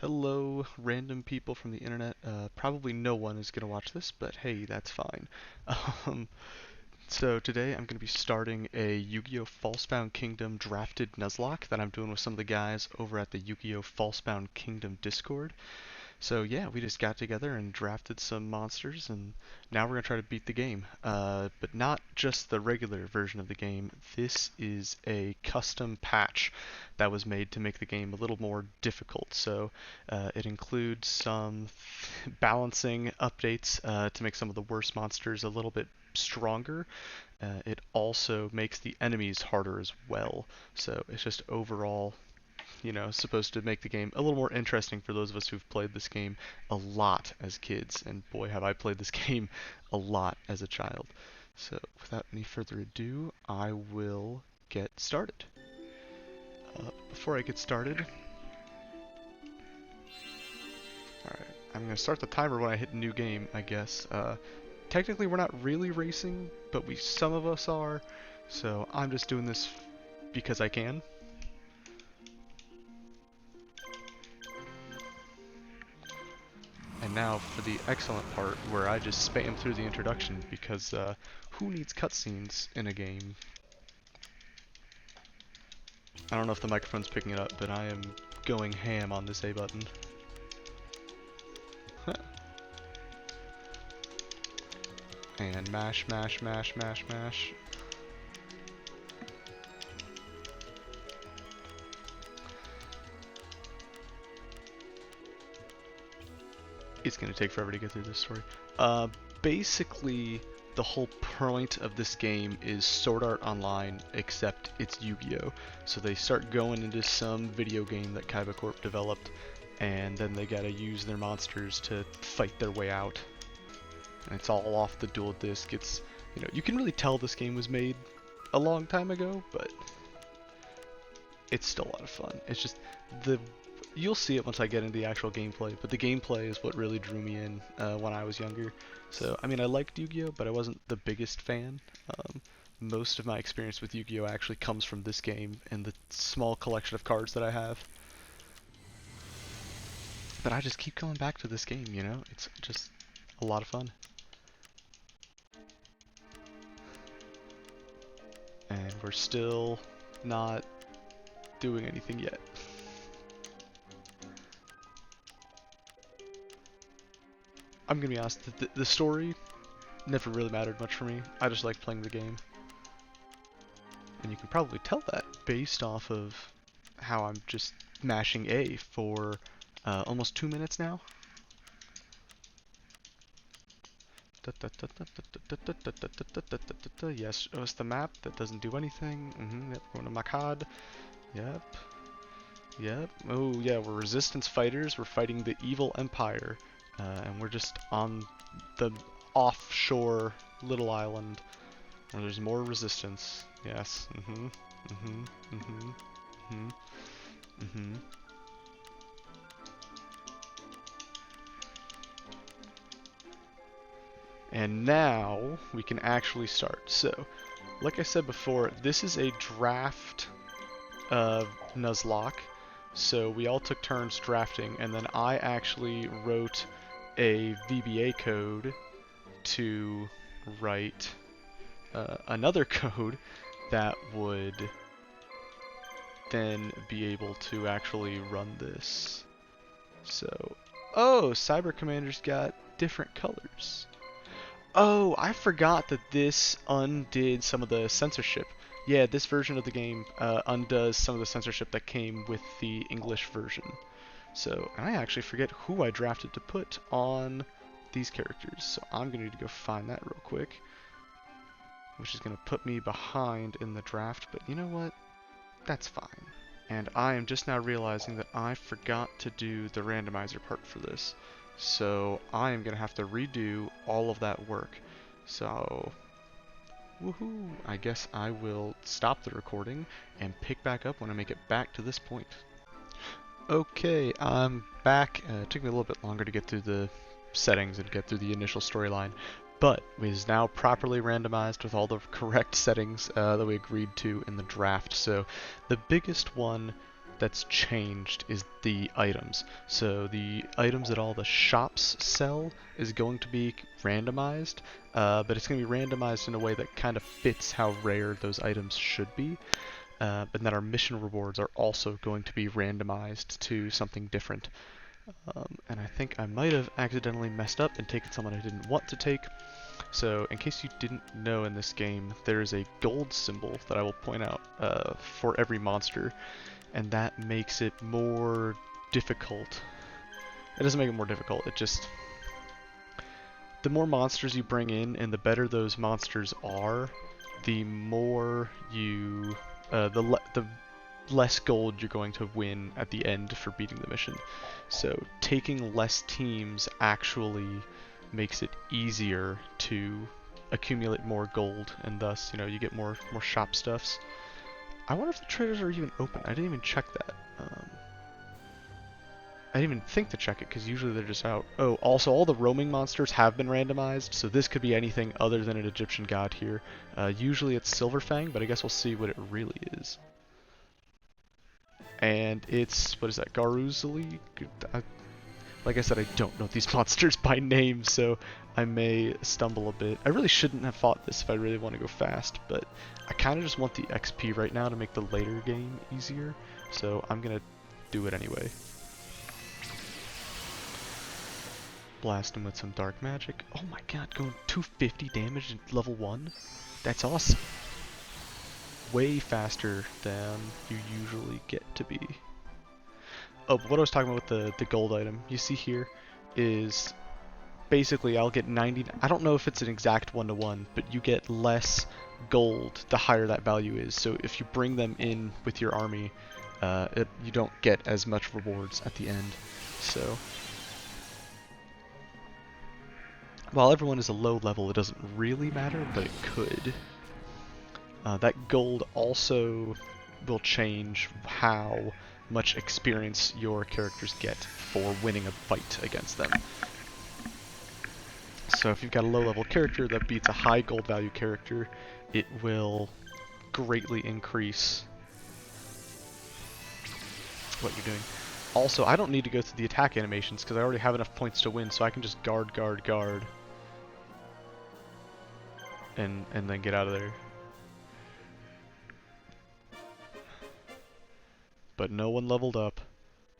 Hello, random people from the internet. Probably no one is going to watch this, but hey, that's fine. Um, so today I'm going to be starting a Yu-Gi-Oh! Falsebound Kingdom drafted Nuzlocke that I'm doing with some of the guys over at the Yu-Gi-Oh! Falsebound Kingdom Discord. So yeah, we just got together and drafted some monsters, and now we're gonna try to beat the game. But not just the regular version of the game. This is a custom patch that was made to make the game a little more difficult. So it includes some balancing updates to make some of the worst monsters a little bit stronger. It also makes the enemies harder as well. So it's just overall supposed to make the game a little more interesting for those of us who've played this game a lot as kids. And boy, have I played this game a lot as a child. So without any further ado, I will get started. Before I get started, alright, I'm going to start the timer when I hit new game, I guess. Technically, we're not really racing, but some of us are. So I'm just doing this because I can. And now for the excellent part where I just spam through the introduction because who needs cutscenes in a game? I don't know if the microphone's picking it up, but I am going ham on this A button. And mash, mash, mash, mash, mash. It's gonna take forever to get through this story. Basically, the whole point of this game is Sword Art Online, except it's Yu-Gi-Oh! So they start going into some video game that Kaiba Corp developed, and then they gotta use their monsters to fight their way out. And it's all off the dual disc. You can really tell this game was made a long time ago, but it's still a lot of fun. It's just you'll see it once I get into the actual gameplay, but the gameplay is what really drew me in when I was younger. So, I mean, I liked Yu-Gi-Oh!, but I wasn't the biggest fan. Most of my experience with Yu-Gi-Oh! Actually comes from this game and the small collection of cards that I have. But I just keep coming back to this game, It's just a lot of fun. And we're still not doing anything yet. I'm gonna be honest, the story never really mattered much for me. I just like playing the game. And you can probably tell that based off of how I'm just mashing A for almost 2 minutes now. Yes, it's the map that doesn't do anything. Yep, going to Makad. Yep. Yep. Oh, yeah, we're resistance fighters. We're fighting the evil empire. And we're just on the offshore little island where there's more resistance. Yes. And now we can actually start. So, like I said before, this is a draft Nuzlocke. So we all took turns drafting, and then I actually wrote a VBA code to write another code that would then be able to actually run this. So, oh, Cyber Commander's got different colors. Oh, I forgot that this undid some of the censorship. Yeah, this version of the game undoes some of the censorship that came with the English version. So, and I actually forget who I drafted to put on these characters. So I'm going to need to go find that real quick, which is going to put me behind in the draft. But you know what? That's fine. And I am just now realizing that I forgot to do the randomizer part for this. So I am going to have to redo all of that work. So, woohoo! I guess I will stop the recording and pick back up when I make it back to this point. Okay, I'm back. It took me a little bit longer to get through the settings and get through the initial storyline, but it is now properly randomized with all the correct settings that we agreed to in the draft. So the biggest one that's changed is the items. So the items that all the shops sell is going to be randomized, but it's going to be randomized in a way that kind of fits how rare those items should be. And then our mission rewards are also going to be randomized to something different. And I think I might have accidentally messed up and taken someone I didn't want to take. So in case you didn't know, in this game there is a gold symbol that I will point out for every monster, and that makes it more difficult. It doesn't make it more difficult, it just... the more monsters you bring in and the better those monsters are, the more you... the less gold you're going to win at the end for beating the mission. So taking less teams actually makes it easier to accumulate more gold, and thus, you know, you get more shop stuffs. I wonder if the traders are even open. I didn't even check that. I didn't even think to check it, because usually they're just out. Oh, also all the roaming monsters have been randomized, so this could be anything other than an Egyptian god here. Usually it's Silverfang, but I guess we'll see what it really is. And it's, what is that, Garuzali? Like I said, I don't know these monsters by name, so I may stumble a bit. I really shouldn't have fought this if I really want to go fast, but I kind of just want the XP right now to make the later game easier, so I'm going to do it anyway. Blast him with some dark magic. Oh my god, going 250 damage in level 1? That's awesome. Way faster than you usually get to be. Oh, but what I was talking about with the gold item, you see here, is basically I'll get 90, I don't know if it's an exact 1-to-1, but you get less gold the higher that value is. So if you bring them in with your army, you don't get as much rewards at the end. So while everyone is a low level, it doesn't really matter, but it could. That gold also will change how much experience your characters get for winning a fight against them. So if you've got a low level character that beats a high gold value character, it will greatly increase what you're doing. Also, I don't need to go through the attack animations because I already have enough points to win, so I can just guard, and then get out of there. But no one leveled up.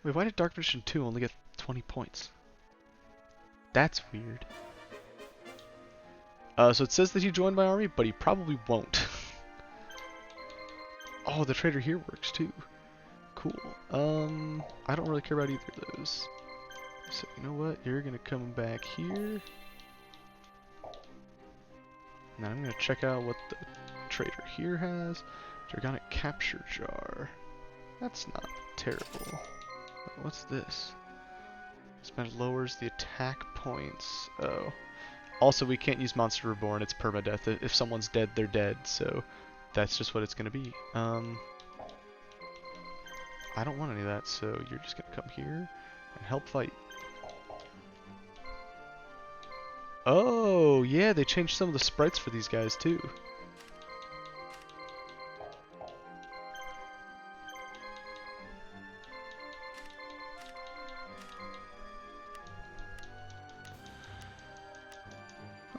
Wait, why did Dark Vision 2 only get 20 points? That's weird. So it says that he joined my army, but he probably won't. Oh, the trader here works too. Cool. I don't really care about either of those. So you know what? You're gonna come back here. Now I'm gonna check out what the trader here has. Dragonic Capture Jar. That's not terrible. What's this? Spend lowers the attack points. Oh. Also, we can't use Monster Reborn. It's permadeath. If someone's dead, they're dead. So that's just what it's gonna be. I don't want any of that. So you're just gonna come here and help fight. Oh, yeah, they changed some of the sprites for these guys too.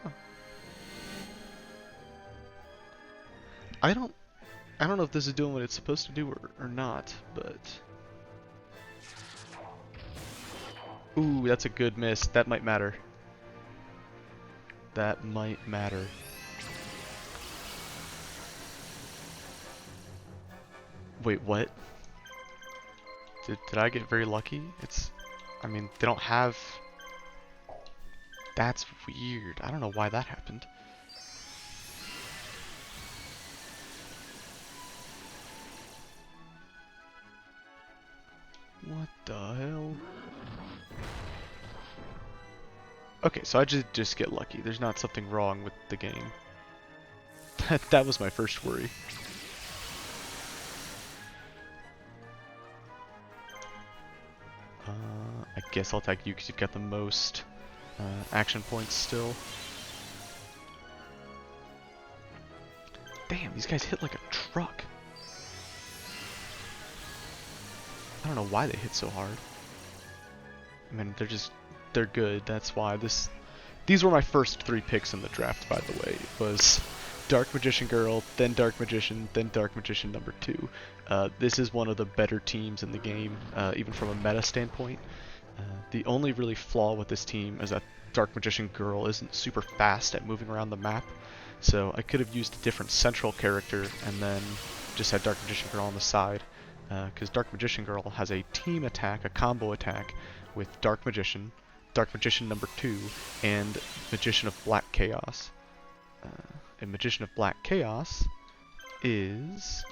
Huh. I don't know if this is doing what it's supposed to do or not, but... Ooh, that's a good miss. That might matter. That might matter. Wait, what? Did I get very lucky? I mean, they don't have... That's weird. I don't know why that happened. What the hell? Okay, so I just get lucky. There's not something wrong with the game. That was my first worry. I guess I'll attack you because you've got the most action points still. Damn, these guys hit like a truck. I don't know why they hit so hard. I mean, they're good. That's why these were my first 3 picks in the draft, by the way. It was Dark Magician Girl, then Dark Magician, then Dark Magician number 2. This is one of the better teams in the game, even from a meta standpoint. The only really flaw with this team is that Dark Magician Girl isn't super fast at moving around the map, so I could have used a different central character and then just had Dark Magician Girl on the side, because Dark Magician Girl has a team attack, a combo attack, with Dark Magician, Dark Magician number 2, and Magician of Black Chaos. And Magician of Black Chaos is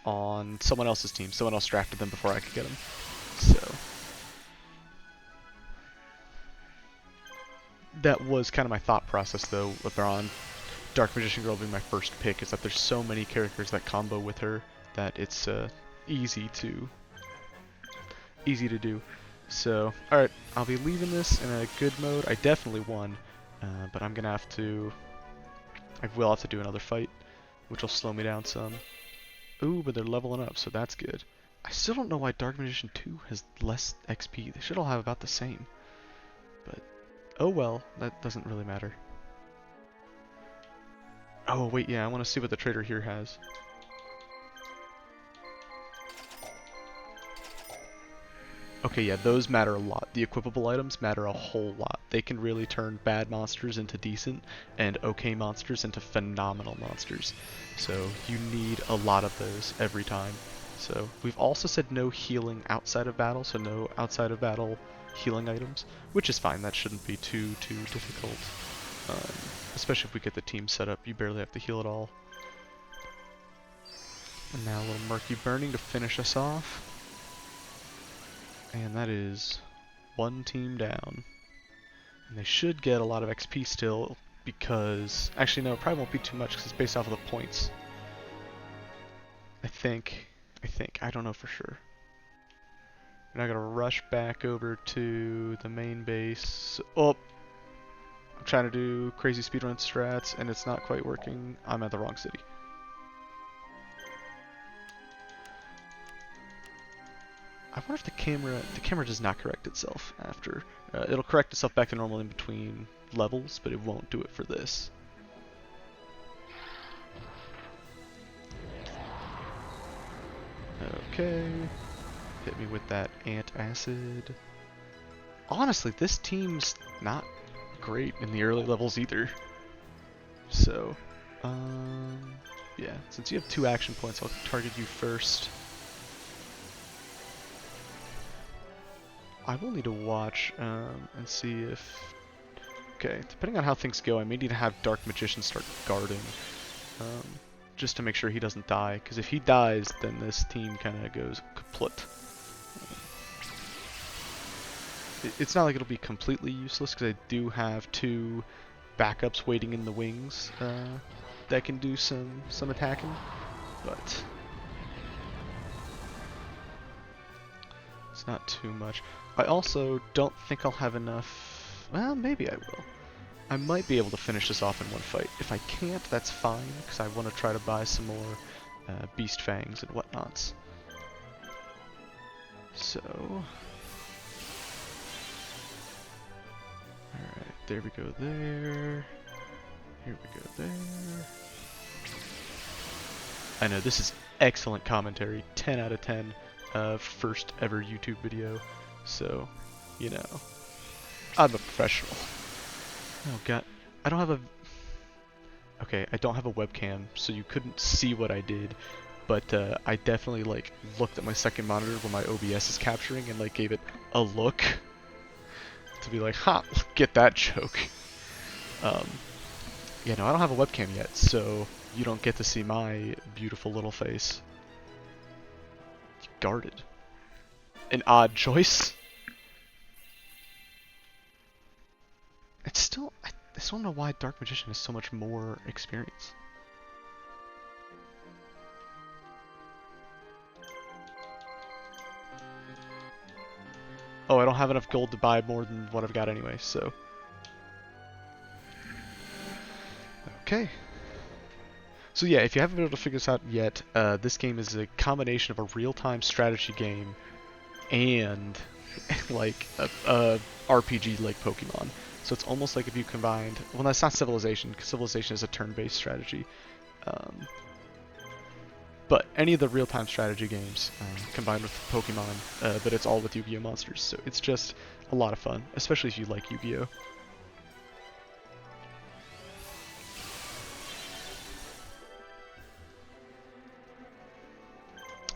on someone else's team. Someone else drafted them before I could get them. So that was kind of my thought process, though, with her on Dark Magician Girl being my first pick, is that there's so many characters that combo with her that it's easy to do. So, alright, I'll be leaving this in a good mode. I definitely won, but I will have to do another fight, which will slow me down some. Ooh, but they're leveling up, so that's good. I still don't know why Dark Magician 2 has less XP. They should all have about the same. But, oh well, that doesn't really matter. Oh, wait, yeah, I want to see what the trader here has. Okay, yeah, those matter a lot. The equipable items matter a whole lot. They can really turn bad monsters into decent, and okay monsters into phenomenal monsters. So you need a lot of those every time. So we've also said no healing outside of battle, so no outside of battle healing items, which is fine. That shouldn't be too difficult. Especially if we get the team set up, you barely have to heal at all. And now a little Murky Burning to finish us off. And that is one team down. And they should get a lot of XP still, because... Actually, no, it probably won't be too much, because it's based off of the points. I think. I don't know for sure. And I gotta rush back over to the main base. Oh! I'm trying to do crazy speedrun strats, and it's not quite working. I'm at the wrong city. I wonder if the camera does not correct itself after. It'll correct itself back to normal in between levels, but it won't do it for this. Okay. Hit me with that antacid. Honestly, this team's not great in the early levels either. So, yeah. Since you have 2 action points, I'll target you first. I will need to watch and see if... Okay, depending on how things go, I may need to have Dark Magician start guarding. Just to make sure he doesn't die, because if he dies, then this team kind of goes kaput. It's not like it'll be completely useless, because I do have 2 backups waiting in the wings that can do some attacking, but... It's not too much. I also don't think I'll have enough... Well, maybe I will. I might be able to finish this off in one fight. If I can't, that's fine, because I want to try to buy some more Beast Fangs and whatnots. So... Alright, there we go there. Here we go there. I know, this is excellent commentary. 10 out of 10. First ever YouTube video, so, you know, I'm a professional. Oh god, I don't have a... Okay, I don't have a webcam, so you couldn't see what I did, but I definitely, like, looked at my second monitor when my OBS is capturing and, like, gave it a look to be like, ha, get that joke. Yeah, no, I don't have a webcam yet, so you don't get to see my beautiful little face. Guarded. An odd choice. It's still... I still don't know why Dark Magician has so much more experience. Oh, I don't have enough gold to buy more than what I've got anyway, so... Okay. So yeah, if you haven't been able to figure this out yet, this game is a combination of a real-time strategy game and like a RPG like Pokemon. So it's almost like if you combined, well, that's not Civilization, because Civilization is a turn-based strategy. Um, but any of the real-time strategy games combined with Pokemon, but it's all with Yu-Gi-Oh monsters. So it's just a lot of fun, especially if you like Yu-Gi-Oh.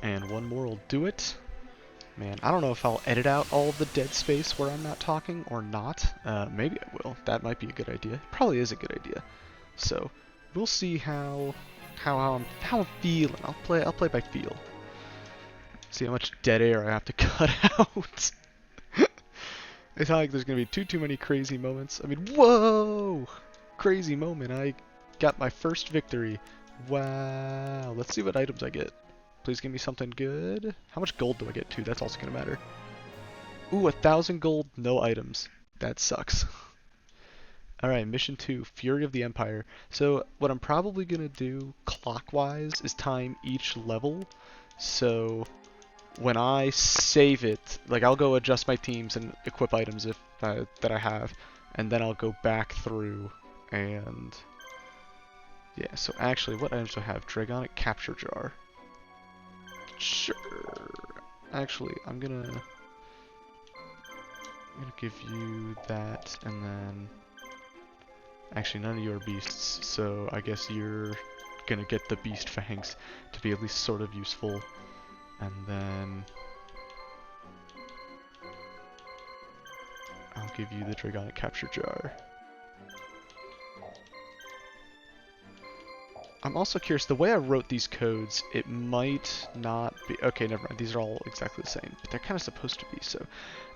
And one more will do it. Man, I don't know if I'll edit out all of the dead space where I'm not talking or not. Maybe I will. That might be a good idea. Probably is a good idea. So we'll see how I'm feeling. I'll play by feel. See how much dead air I have to cut out. It's not like there's gonna be too many crazy moments. I mean, whoa! Crazy moment. I got my first victory. Wow. Let's see what items I get. Please give me something good. How much gold do I get too? That's also gonna matter. Ooh, 1,000 gold, no items. That sucks. Alright, mission 2, Fury of the Empire. So what I'm probably gonna do clockwise is time each level. So when I save it, like I'll go adjust my teams and equip items if that I have, and then I'll go back through and yeah. So actually, what items do I have? Dragonic Capture Jar. Sure. Actually, I'm gonna give you that, and then actually none of you are beasts, so I guess you're gonna get the beast fangs to be at least sort of useful, and then I'll give you the Dragonic Capture Jar. I'm also curious, the way I wrote these codes, it might not be... Okay, never mind, these are all exactly the same, but they're kind of supposed to be, so...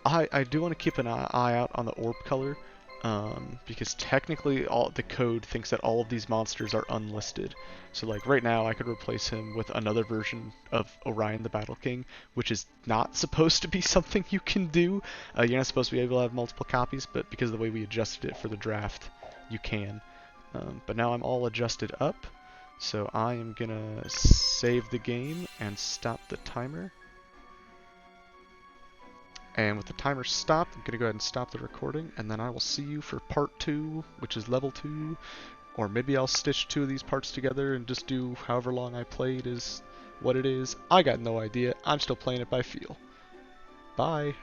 I do want to keep an eye out on the orb color, because technically the code thinks that all of these monsters are unlisted. So like right now I could replace him with another version of Orion the Battle King, which is not supposed to be something you can do. You're not supposed to be able to have multiple copies, but because of the way we adjusted it for the draft, you can. But now I'm all adjusted up. So I am gonna save the game and stop the timer. And with the timer stopped, I'm gonna go ahead and stop the recording, and then I will see you for part 2, which is level 2. Or maybe I'll stitch 2 of these parts together and just do however long I played is what it is. I got no idea. I'm still playing it by feel. Bye.